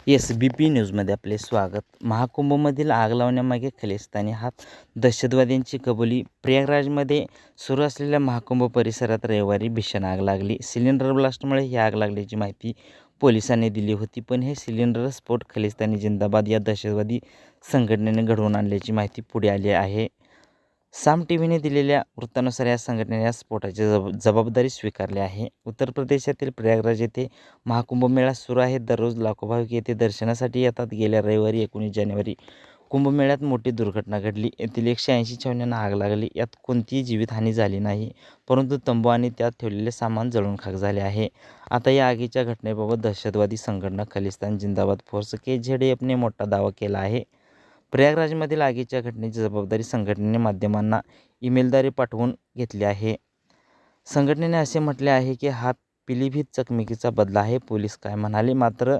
SBP न्यूजमध्ये आपले स्वागत. महाकुंभमधील आग लावण्यामागे खलिस्तानी हात, दहशतवाद्यांची कबुली. प्रयागराजमध्ये सुरू असलेल्या महाकुंभ परिसरात रविवारी भीषण आग लागली. सिलेंडर ब्लास्टमुळे ही आग लागल्याची माहिती पोलिसांनी दिली होती, पण हे सिलेंडर स्फोट खलिस्तानी जिंदाबाद या दहशतवादी संघटनेने घडवून आणल्याची माहिती पुढे आली आहे. साम टीव्हीने दिलेल्या वृत्तानुसार या संघटनेने या स्फोटाची जबाबदारी स्वीकारली आहे. उत्तर प्रदेशातील प्रयागराज येथे महाकुंभ मेळा सुरू आहे. दररोज लाखो भाविक येथे दर्शनासाठी येतात. गेल्या रविवारी 19 जानेवारी कुंभमेळ्यात मोठी दुर्घटना घडली. येथील 180 छावण्यांना आग लागली. यात कोणतीही जीवितहानी झाली नाही, परंतु तंबू आणि त्यात ठेवलेले सामान जळून खाक झाले आहे. आता या आगीच्या घटनेबाबत दहशतवादी संघटना खलिस्तान जिंदाबाद फोर्स KZF ने मोठा दावा केला आहे. प्रयागराजमधील आगीच्या घटनेची जबाबदारी संघटनेने माध्यमांना ईमेलद्वारे पाठवून घेतली आहे. संघटनेने असे म्हटले आहे की हा पिलीभीत चकमकीचा बदला आहे. पोलीस काय म्हणाले? मात्र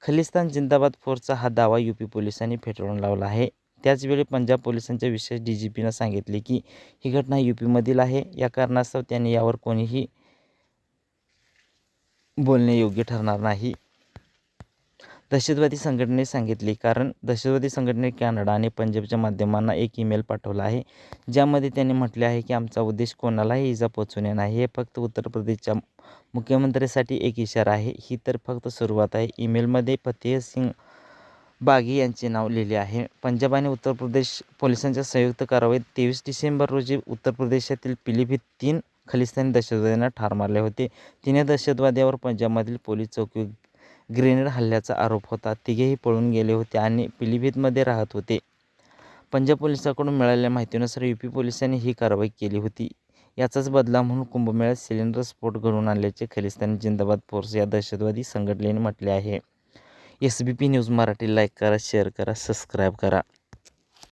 खलिस्तान जिंदाबाद फोर्सचा हा दावा UP पोलिसांनी फेटाळून लावला आहे. त्याचवेळी पंजाब पोलिसांच्या विशेष DGPनं सांगितले की ही घटना UPमधील आहे. या कारणास्तव त्यांनी यावर कोणीही बोलणे योग्य ठरणार नाही, दहशतवादी संघटनेने सांगितले. कारण दहशतवादी संघटनेने कॅनडा आणि पंजाबच्या माध्यमांना एक ईमेल पाठवला आहे, ज्यामध्ये त्यांनी म्हटले आहे की आमचा उद्देश कोणालाही इजा पोचवणे नाही. हे फक्त उत्तर प्रदेशच्या मुख्यमंत्र्यासाठी एक इशारा आहे. ही तर फक्त सुरुवात आहे. ईमेलमध्ये फतेह सिंग बागी यांचे नाव लिहिले आहे. पंजाब आणि उत्तर प्रदेश पोलिसांच्या संयुक्त कारवाईत 23 डिसेंबर रोजी उत्तर प्रदेशातील पिलीभीत 3 खलिस्तानी दहशतवाद्यांना ठार मारले होते. 3 दहशतवाद्यांवर पंजाबमधील पोलीस चौकीवर ग्रेनेड हल्ल्याचा आरोप होता. तिघेही पळून गेले होते आणि पिलीभीतमध्ये राहत होते. पंजाब पोलिसांकडून मिळालेल्या माहितीनुसार UP पोलिसांनी ही कारवाई केली होती. याचाच बदला म्हणून कुंभमेळ्यात सिलेंडर स्फोट घडवून आणल्याचे खलिस्तानी जिंदाबाद फोर्स या दहशतवादी संघटनेने म्हटले आहे. SBP न्यूज मराठी लाईक करा, शेअर करा, सबस्क्राईब करा.